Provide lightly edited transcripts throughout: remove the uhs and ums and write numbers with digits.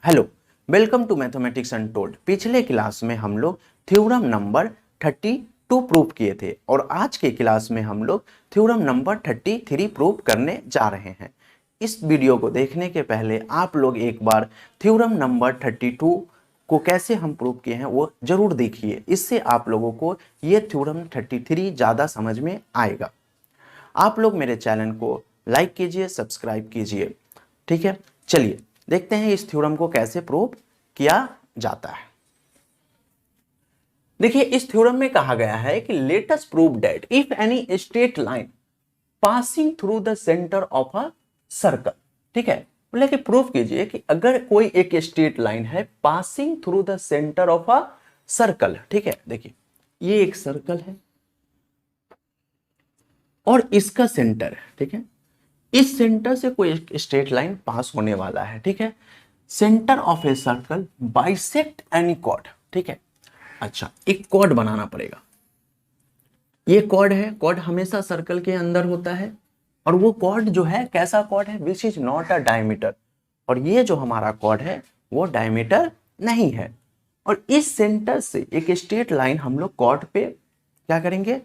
Hello, welcome to mathematics untold. पिछले class में हम लोग थ्योरम नंबर 32 प्रूव किए थे और आज के क्लास में हम लोग थ्योरम नंबर 33 प्रूव करने जा रहे हैं। इस वीडियो को देखने के पहले आप लोग एक बार थ्योरम नंबर 32 को कैसे हम प्रूव किए हैं वो जरूर देखिए। इससे आप लोगों को ये थ्योरम 33 ज़्यादा समझ में आएगा। आप लोग मेरे चैनल को लाइक कीजिए, सब्सक्राइब कीजिए। ठीक है, चलिए देखते हैं इस थ्योरम को कैसे प्रूव किया जाता है। देखिए, इस थ्योरम में कहा गया है कि let us prove that if any straight line passing through the centre of a circle. ठीक है, बोले कि प्रूव कीजिए कि अगर कोई एक स्ट्रेट लाइन है passing through the centre of a circle. ठीक है, देखिए ये एक सर्कल है और इसका सेंटर है। ठीक है, इस सेंटर से कोई एक स्ट्रेट लाइन पास होने वाला है। ठीक है, centre of a circle bisect any chord. ठीक है, अच्छा एक कॉर्ड बनाना पड़ेगा। ये कॉर्ड है, कॉर्ड हमेशा सर्कल के अंदर होता है और वो कॉर्ड जो है कैसा कॉर्ड है, विच इज नॉट अ डायमीटर। और ये जो हमारा कॉर्ड है वो डायमीटर नहीं है। और इस सेंटर से एक स्ट्रेट लाइन हम लोग कॉर्ड पे क्या करेंगे,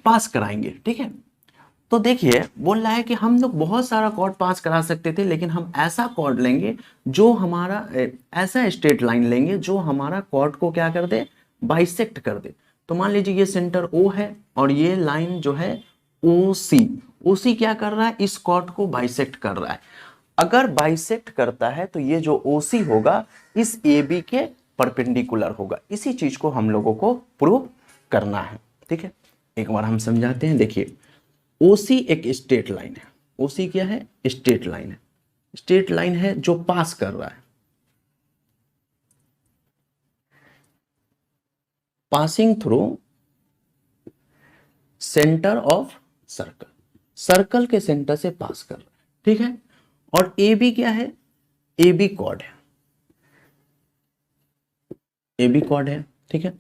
पास कराएंगे। ठीक है, तो देखिए बोल रहा है कि हम लोग बहुत सारा कॉर्ड पास करा सकते थे, लेकिन हम ऐसा कॉर्ड लेंगे जो हमारा ऐसा स्ट्रेट लाइन लेंगे जो हमारा कॉर्ड को क्या कर दे, बाइसेक्ट कर दे। तो मान लीजिए ये सेंटर O है और ये लाइन जो है OC, OC क्या कर रहा है, इस कॉर्ड को बाइसेक्ट कर रहा है। अगर बाइसेक्ट करता है तो ये जो OC होगा इस AB के परपेंडिकुलर होगा। इसी चीज को हम लोगों को प्रूव करना है। ठीक है, एक बार हम समझाते हैं। देखिए OC एक स्ट्रेट लाइन है। OC क्या है, स्ट्रेट लाइन है। स्ट्रेट लाइन है जो पास कर रहा है, passing through centre of circle, circle के सेंटर से पास कर रहा है। ठीक है, और AB क्या है, AB कॉर्ड है, AB कॉर्ड है। ठीक है,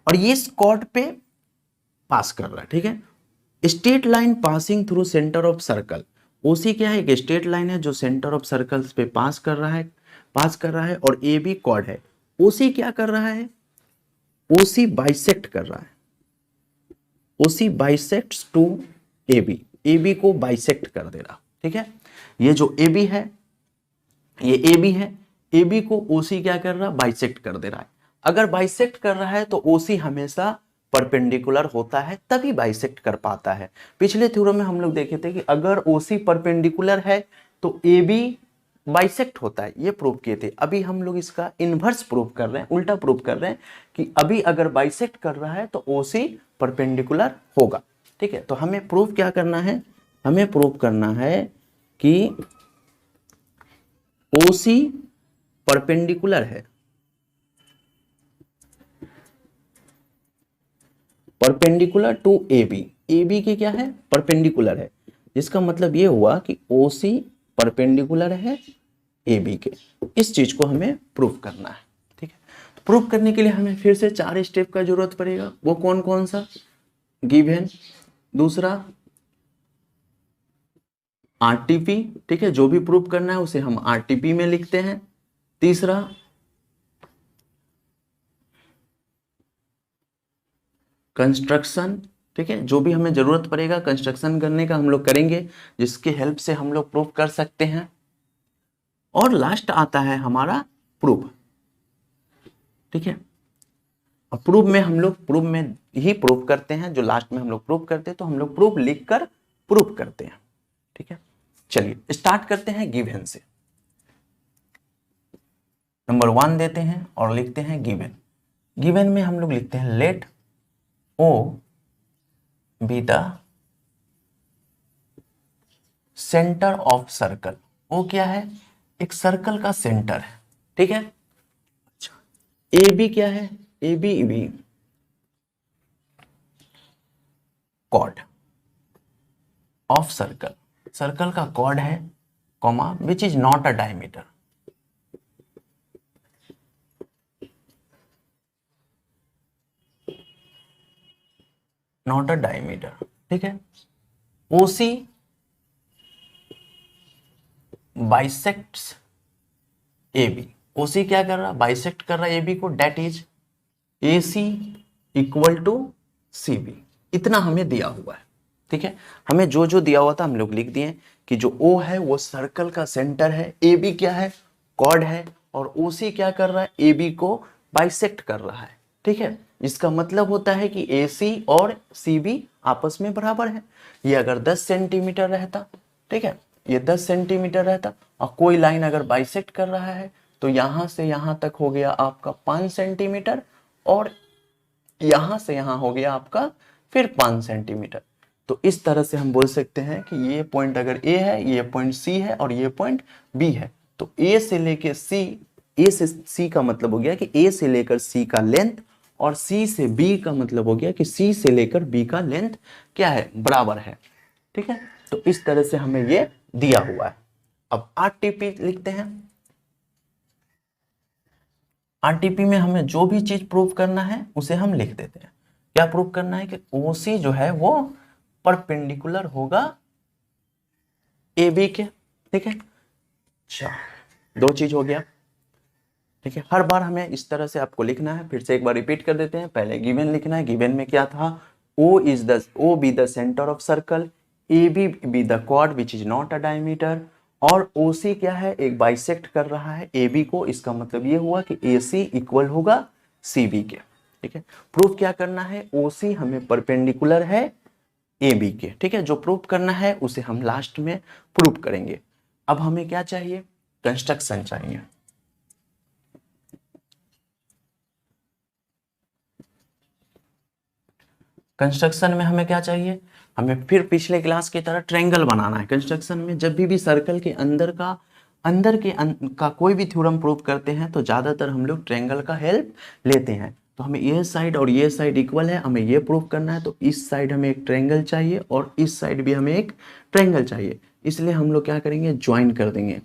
और ये इस कॉर्ड पे पास कर रहा है। ठीक है, straight line passing through centre of circle. OC क्या है, एक स्ट्रेट लाइन है जो सेंटर ऑफ सर्कल्स पे पास कर रहा है, और AB कॉर्ड है। OC क्या कर रहा है, OC बाइसेक्ट कर रहा है। OC bisects to AB, AB को बाइसेक्ट कर दे रहा। ठीक है, ये जो AB है, ये AB है, AB को OC क्या कर रहा, बाइसेक्ट कर दे रहा है। अगर बाइसेक्ट कर रहा है तो OC हमेशा परपेंडिकुलर होता है, तभी बाइसेक्ट कर पाता है। पिछले थ्योरम में हम लोग देखे थे कि अगर OC परपेंडिकुलर है तो AB बाइसेक्ट होता है, ये प्रूव किए थे। अभी हम लोग इसका इनवर्स प्रूव कर रहे हैं, उल्टा प्रूव कर रहे हैं कि अभी अगर बाइसेक्ट कर रहा है तो OC परपेंडिकुलर होगा। ठीक है, तो हमें प्रूव क्या करना है, हमें प्रूव करना है कि OC परपेंडिकुलर है, परपेंडिकुलर टू AB। AB के क्या है, परपेंडिकुलर है। इसका मतलब ये हुआ कि OC परपेंडिकुलर है AB के। इस चीज को हमें प्रूव करना है। ठीक है, तो प्रूव करने के लिए हमें फिर से 4 स्टेप का जरूरत पड़ेगा। वो कौन कौन सा, गिवन, दूसरा RTP। ठीक है, जो भी प्रूव करना है उसे हम RTP में लिखते हैं। तीसरा कंस्ट्रक्शन। ठीक है, जो भी हमें जरूरत पड़ेगा कंस्ट्रक्शन करने का हम लोग करेंगे, जिसके हेल्प से हम लोग प्रूव कर सकते हैं। और लास्ट आता है हमारा प्रूफ। ठीक है, और प्रूफ में हम लोग प्रूफ में ही प्रूफ करते हैं, जो लास्ट में हम लोग प्रूफ करते हैं तो हम लोग प्रूफ लिखकर प्रूफ करते हैं। ठीक है, चलिए स्टार्ट करते हैं गिवन से। नंबर 1 देते हैं और लिखते हैं गिवन। गिवन में हम लोग लिखते हैं let O be the centre of circle. O क्या है, एक सर्कल का सेंटर है। ठीक है, अच्छा AB क्या है, AB भी कॉर्ड ऑफ सर्कल, सर्कल का कॉर्ड है, comma which is not a diameter. Not a diameter. ठीक है, OC bisects A B, OC क्या कर रहा, बाइसेक्ट कर रहा है ए बी को, that is A C equal to C B. इतना हमें दिया हुआ है, ठीक है। हमें जो जो दिया हुआ था हम लोग लिख दिए कि जो ओ है वो सर्कल का सेंटर है, ए बी क्या है, कॉर्ड है, और ओ सी क्या कर रहा है, ए बी को बाइसेक्ट कर रहा है, ठीक है। इसका मतलब होता है कि ए सी और सी बी आपस में बराबर है। ये अगर 10 सेंटीमीटर रहता, ठीक है, ये 10 सेंटीमीटर रहता, और कोई लाइन अगर बाइसेक्ट कर रहा है तो यहां से यहां तक हो गया आपका 5 सेंटीमीटर, और यहां से यहां हो गया आपका फिर 5 सेंटीमीटर। तो इस तरह से हम बोल सकते हैं कि ये पॉइंट अगर ए है, ये पॉइंट सी है, और ये पॉइंट बी है, तो ए से लेकर सी, ए से सी का मतलब हो गया कि ए से लेकर सी का लेंथ, और सी से बी का मतलब हो गया कि सी से लेकर बी का लेंथ क्या है, बराबर है, ठीक है। तो इस तरह से हमें ये दिया हुआ है। अब आरटीपी लिखते हैं। आरटीपी में हमें जो भी चीज प्रूव करना है उसे हम लिख देते हैं। क्या प्रूव करना है कि ओसी जो है वो परपेंडिकुलर होगा ए बी के, ठीक है। अच्छा, दो चीज हो गया, ठीक है। हर बार हमें इस तरह से आपको लिखना है, फिर से एक बार रिपीट कर देते हैं। पहले गिवन लिखना है, गिवन में क्या था, O B the centre of circle, A B the क्वाड which is not a diameter, और ओ सी क्या है, एक बाइसेक्ट कर रहा है ए बी को। इसका मतलब ये हुआ कि ए सी इक्वल होगा सी बी के, ठीक है। प्रूफ क्या करना है, ओ सी हमें परपेंडिकुलर है ए बी के, ठीक है। जो प्रूफ करना है उसे हम लास्ट में प्रूफ करेंगे। अब हमें क्या चाहिए, कंस्ट्रक्शन चाहिए। कंस्ट्रक्शन में हमें क्या चाहिए, हमें फिर पिछले क्लास की तरह ट्रायंगल बनाना है। कंस्ट्रक्शन में जब भी सर्कल के का कोई भी थ्योरम प्रूव करते हैं तो ज़्यादातर हम लोग ट्रायंगल का हेल्प लेते हैं। तो हमें ये साइड और ये साइड इक्वल है, हमें ये प्रूव करना है, तो इस साइड हमें एक ट्रायंगल चाहिए और इस साइड भी हमें एक ट्रायंगल चाहिए। इसलिए हम लोग क्या करेंगे, ज्वाइन कर देंगे,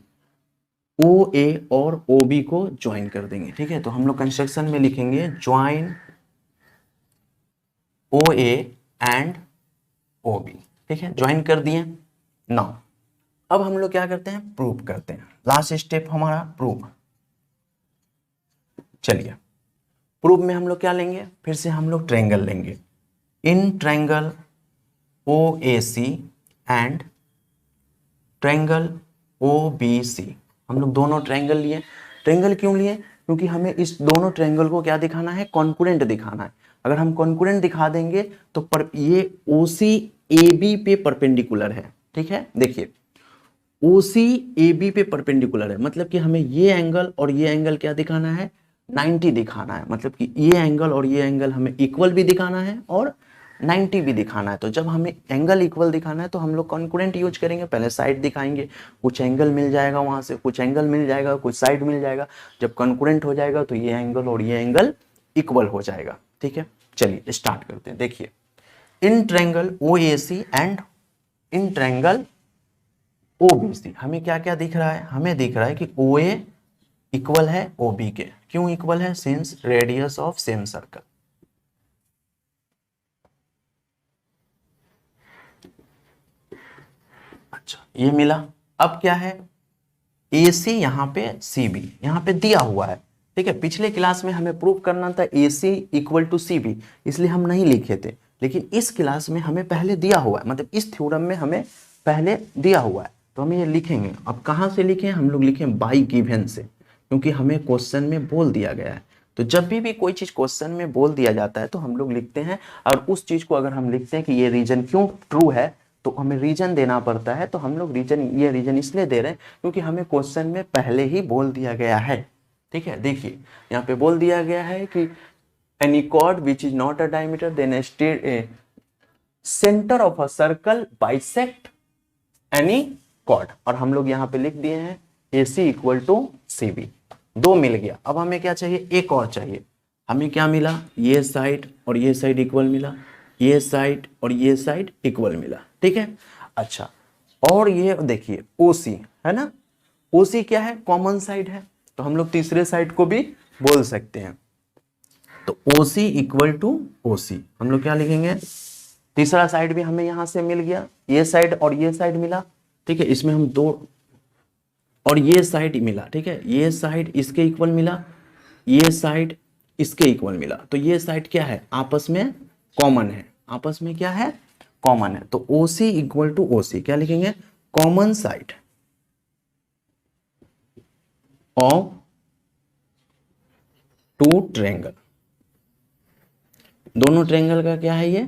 ओ ए और ओ बी को ज्वाइन कर देंगे, ठीक है। तो हम लोग कंस्ट्रक्शन में लिखेंगे join O A and O B, ठीक है, ज्वाइन कर दिए। नाउ अब हम लोग क्या करते हैं, प्रूव करते हैं। लास्ट स्टेप हमारा प्रूव। चलिए, प्रूव में हम लोग क्या लेंगे, फिर से हम लोग ट्रायंगल लेंगे। In triangle O A C and triangle O B C, हम लोग दोनों ट्रायंगल लिए। ट्रायंगल क्यों लिए, क्योंकि हमें इस दोनों ट्रायंगल को क्या दिखाना है, कॉन्कुरेंट दिखाना है। अगर हम कॉन्कुरेंट दिखा देंगे तो ये ओ सी ए बी पे परपेंडिकुलर है, ठीक है। देखिए ओ सी ए बी पे परपेंडिकुलर है, मतलब कि हमें ये एंगल और ये एंगल क्या दिखाना है, 90 दिखाना है। मतलब कि ये एंगल और ये एंगल हमें इक्वल भी दिखाना है और 90 भी दिखाना है। तो जब हमें एंगल इक्वल दिखाना है तो हम लोग कॉन्कुरेंट यूज करेंगे। पहले साइड दिखाएंगे, कुछ एंगल मिल जाएगा, वहां से कुछ एंगल मिल जाएगा, कुछ साइड मिल जाएगा। जब कॉन्कुरेंट हो जाएगा तो ये एंगल और ये एंगल इक्वल हो जाएगा, ठीक है। चलिए स्टार्ट करते हैं। देखिए, in triangle O A C and in triangle O B C हमें क्या क्या दिख रहा है, हमें दिख रहा है कि ओ ए इक्वल है ओ बी के। क्यों इक्वल है, since radius of same circle. अच्छा, ये मिला। अब क्या है, ए सी यहाँ पे सी बी यहाँ पे दिया हुआ है, ठीक है। पिछले क्लास में हमें प्रूव करना था ए C equal to C B, इसलिए हम नहीं लिखे थे। लेकिन इस क्लास में हमें पहले दिया हुआ है, मतलब इस थ्योरम में हमें पहले दिया हुआ है, तो हम ये लिखेंगे। अब कहाँ से लिखें, हम लोग लिखें बाई गिवन से, क्योंकि हमें क्वेश्चन में बोल दिया गया है। तो जब भी कोई चीज़ क्वेश्चन में बोल दिया जाता है तो हम लोग लिखते हैं, और उस चीज़ को अगर हम लिखते हैं कि ये रीजन क्यों ट्रू है तो हमें रीजन देना पड़ता है। तो हम लोग ये रीजन इसलिए दे रहे हैं क्योंकि हमें क्वेश्चन में पहले ही बोल दिया गया है, ठीक है। देखिए यहाँ पे बोल दिया गया है कि any chord which is not a diameter then centre of a circle bisect any chord, और हम लोग यहाँ पे लिख दिए हैं A C equal to C B. दो मिल गया। अब हमें क्या चाहिए, एक और चाहिए। हमें क्या मिला, ये साइड और ये साइड इक्वल मिला, ये साइड और ये साइड इक्वल मिला, ठीक है। अच्छा, और ये देखिए OC है ना, OC क्या है, कॉमन साइड है, तो हम लोग तीसरे साइड को भी बोल सकते हैं। तो OC इक्वल टू OC हम लोग क्या लिखेंगे, तीसरा साइड भी हमें यहां से मिल गया, ये साइड और ये साइड मिला, ठीक है। इसमें हम दो और ये साइड मिला, ठीक है, ये साइड इसके इक्वल मिला, ये साइड इसके इक्वल मिला, तो ये साइड क्या है, आपस में कॉमन है, आपस में क्या है, कॉमन है। तो OC इक्वल टू OC क्या लिखेंगे, common side of two triangle, दोनों ट्रायंगल का क्या है, ये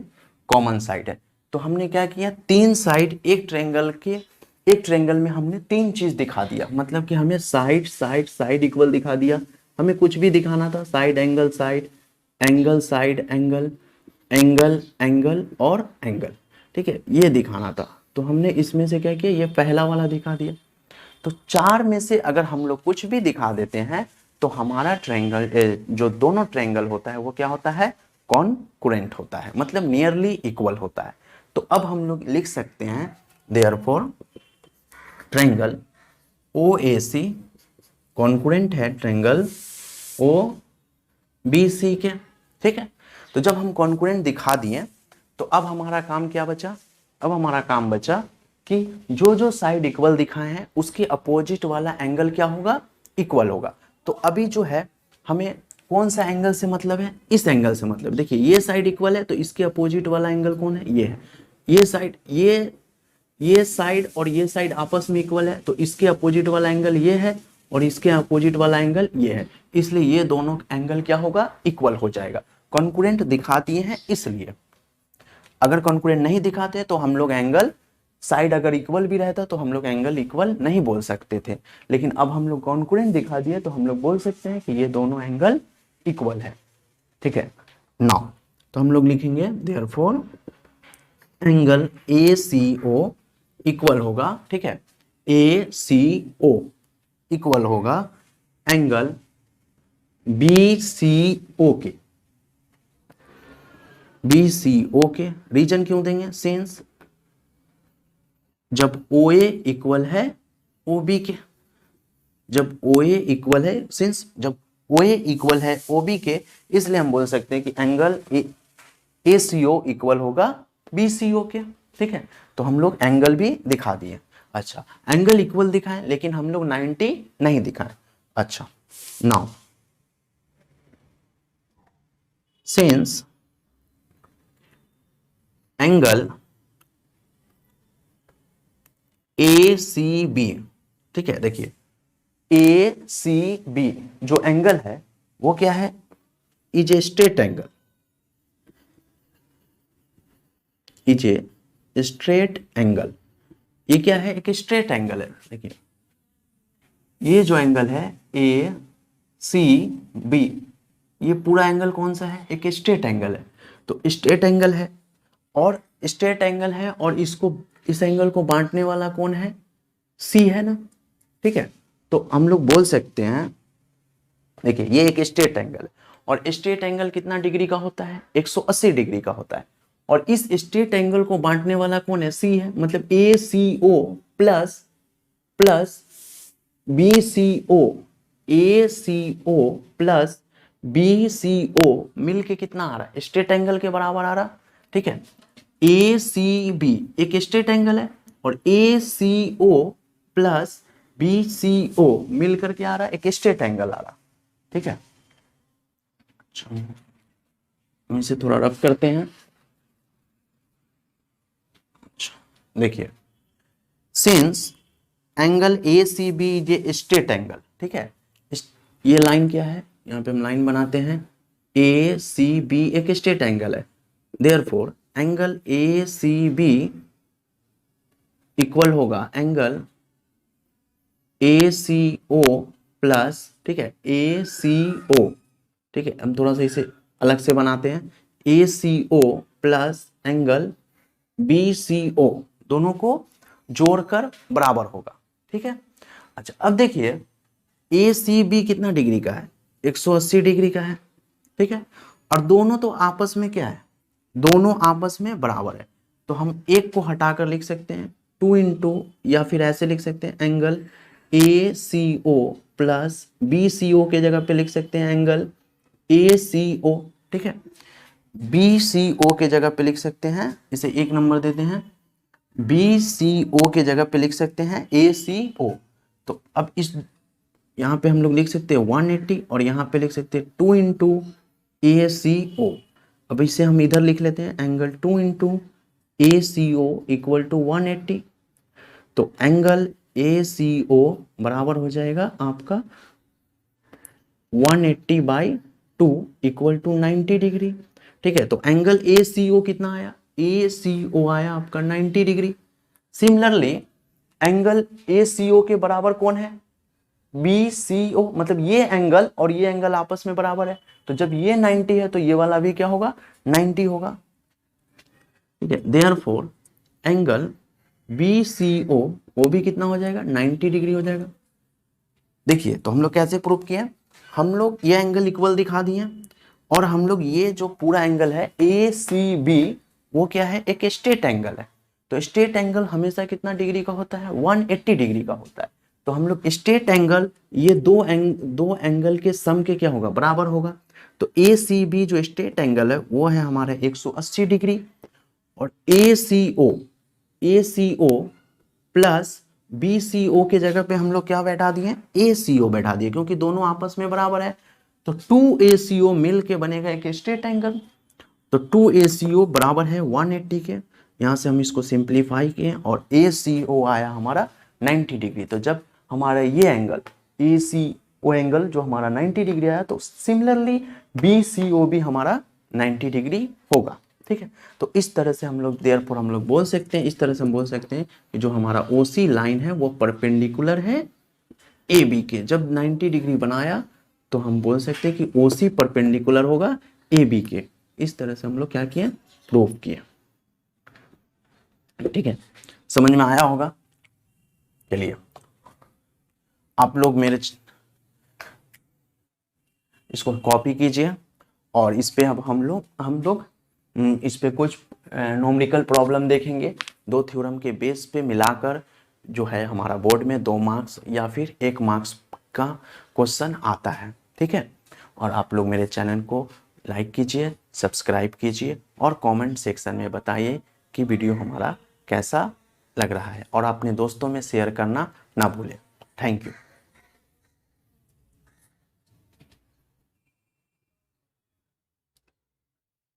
कॉमन साइड है। तो हमने क्या किया, तीन साइड एक ट्रायंगल में हमने तीन चीज दिखा दिया, मतलब कि हमें साइड साइड साइड इक्वल दिखा दिया, हमें कुछ भी दिखाना था, side angle side, angle side angle, angle angle और एंगल, ठीक है, ये दिखाना था। तो हमने इसमें से क्या किया, ये पहला वाला दिखा दिया। तो चार में से अगर हम लोग कुछ भी दिखा देते हैं तो हमारा ट्रायंगल, जो दोनों ट्रायंगल होता है वो क्या होता है, कॉन्करेंट होता है, मतलब नियरली इक्वल होता है। तो अब हम लोग लिख सकते हैं देयरफॉर ट्रायंगल OAC कॉन्करेंट है ट्रायंगल OBC के, ठीक है। तो जब हम कॉन्करेंट दिखा दिए तो अब हमारा काम क्या बचा, अब हमारा काम बचा कि जो जो साइड इक्वल दिखाए हैं उसके अपोजिट वाला एंगल क्या होगा, इक्वल होगा। तो अभी जो है हमें कौन सा एंगल से मतलब है, इस एंगल से मतलब, देखिए ये साइड इक्वल है तो इसके अपोजिट वाला एंगल कौन है, ये है, ये साइड, ये साइड और ये साइड आपस में इक्वल है तो इसके अपोजिट वाला एंगल ये है और इसके अपोजिट वाला एंगल ये है, इसलिए ये दोनों एंगल क्या होगा, इक्वल हो जाएगा। कॉन्करेंट दिखाती है इसलिए, अगर कॉन्करेंट नहीं दिखाते तो हम लोग एंगल, साइड अगर इक्वल भी रहता तो हम लोग एंगल इक्वल नहीं बोल सकते थे, लेकिन अब हम लोग कॉन्करेंट दिखा दिए तो हम लोग बोल सकते हैं कि ये दोनों एंगल इक्वल है, ठीक है। नाउ तो हम लोग लिखेंगे देयरफॉर एंगल ACO इक्वल होगा, ठीक है, ACO इक्वल होगा एंगल BCO के, BCO के। रीजन क्यों देंगे, सिंस जब OA इक्वल है OB के, जब OA इक्वल है, सिंस जब OA इक्वल है OB के, इसलिए हम बोल सकते हैं कि एंगल ACO इक्वल होगा BCO के, ठीक है। तो हम लोग एंगल भी दिखा दिए। अच्छा, एंगल इक्वल दिखाएं लेकिन हम लोग 90 नहीं दिखाएं। अच्छा, नाउ सिंस एंगल ACB, ठीक है, देखिए ACB जो एंगल है वो क्या है, is a straight angle, is a straight angle, ये क्या है, एक स्ट्रेट एंगल है। देखिए ये जो एंगल है ACB, ये पूरा एंगल कौन सा है, एक स्ट्रेट एंगल है। तो स्ट्रेट एंगल है और स्ट्रेट एंगल है और इसको, इस एंगल को बांटने वाला कौन है, C है ना, ठीक है। तो हम लोग बोल सकते हैं, देखिए ये एक स्ट्रेट एंगल है और स्ट्रेट एंगल कितना डिग्री का होता है, 180 डिग्री का होता है, और इस स्ट्रेट एंगल को बांटने वाला कौन है, C है, मतलब ACO plus BCO, ACO plus BCO मिलके कितना आ रहा है, स्ट्रेट एंगल के बराबर आ रहा, ठीक है। ACB एक स्ट्रेट एंगल है और ACO प्लस BCO मिलकर क्या आ रहा है, एक स्ट्रेट एंगल आ रहा, ठीक है। अच्छा, हम इसे थोड़ा रफ करते हैं। अच्छा, देखिए सिंस एंगल ACB ये स्ट्रेट एंगल, ठीक है, ये लाइन क्या है, यहाँ पे हम लाइन बनाते हैं, ACB एक स्ट्रेट एंगल है, देयरफॉर एंगल ACB इक्वल होगा एंगल ACO प्लस, ठीक है, ACO, ठीक है, हम थोड़ा सा इसे अलग से बनाते हैं, ACO प्लस एंगल BCO, दोनों को जोड़कर बराबर होगा, ठीक है। अच्छा, अब देखिए ACB कितना डिग्री का है, 180 डिग्री का है, ठीक है, और दोनों तो आपस में क्या है, दोनों आपस में बराबर है, तो हम एक को हटाकर लिख सकते हैं 2 इंटू, या फिर ऐसे लिख सकते हैं एंगल ACO प्लस BCO के जगह पे लिख सकते हैं एंगल ACO, ठीक है, BCO के जगह पे लिख सकते हैं, इसे 1 नंबर देते हैं, BCO के जगह पे लिख सकते हैं ACO, तो अब इस यहाँ पे हम लोग लिख सकते हैं 180 और यहाँ पे लिख सकते हैं 2 इंटू ACO। अब इसे हम इधर लिख लेते हैं angle 2 into ACO equal to 180। तो एंगल ACO बराबर हो जाएगा आपका 180/2 इक्वल टू 90 डिग्री। ठीक है, तो एंगल ACO कितना आया, ACO आया आपका 90 डिग्री। सिमिलरली एंगल ACO के बराबर कौन है, BCO, मतलब ये एंगल और ये एंगल आपस में बराबर है, तो जब ये 90 है तो ये वाला भी क्या होगा, 90 होगा। ठीक है, देयरफॉर एंगल BCO वो भी कितना हो जाएगा, 90 डिग्री हो जाएगा। देखिए तो हम लोग कैसे प्रूव किए, हम लोग ये एंगल इक्वल दिखा दिए और हम लोग ये जो पूरा एंगल है ACB वो क्या है, एक स्ट्रेट एंगल है। तो स्ट्रेट एंगल हमेशा कितना डिग्री का होता है, 180 डिग्री का होता है। तो हम लोग स्ट्रेट एंगल ये दो एंगल के सम के क्या होगा, बराबर होगा। तो ACB जो स्ट्रेट एंगल है वो है हमारा 180 डिग्री और ACO प्लस BCO के जगह पे हम लोग क्या बैठा दिए, ACO बैठा दिए, क्योंकि दोनों आपस में बराबर है। तो 2ACO मिल के बनेगा एक स्ट्रेट एंगल। तो 2ACO बराबर है 180 के, यहाँ से हम इसको सिंप्लीफाई किए और ACO आया हमारा 90 डिग्री। तो जब हमारा ये एंगल ACO एंगल जो हमारा 90 डिग्री आया, तो सिमिलरली BCO भी हमारा 90 डिग्री होगा। ठीक है, तो इस तरह से हम लोग देयरफॉर हम लोग बोल सकते हैं, इस तरह से हम बोल सकते हैं कि जो हमारा OC लाइन है वो परपेंडिकुलर है AB के। जब 90 डिग्री बनाया तो हम बोल सकते हैं कि OC परपेंडिकुलर होगा AB के। इस तरह से हम लोग क्या किए, प्रूव किए। ठीक है, समझ में आया होगा। चलिए आप लोग मेरे इसको कॉपी कीजिए और इस पे अब हम लोग इस पे कुछ न्यूमेरिकल प्रॉब्लम देखेंगे। 2 थ्योरम के बेस पे मिलाकर जो है हमारा बोर्ड में 2 मार्क्स या फिर 1 मार्क्स का क्वेश्चन आता है। ठीक है, और आप लोग मेरे चैनल को लाइक कीजिए, सब्सक्राइब कीजिए और कमेंट सेक्शन में बताइए कि वीडियो हमारा कैसा लग रहा है और अपने दोस्तों में शेयर करना ना भूलें। Thank you.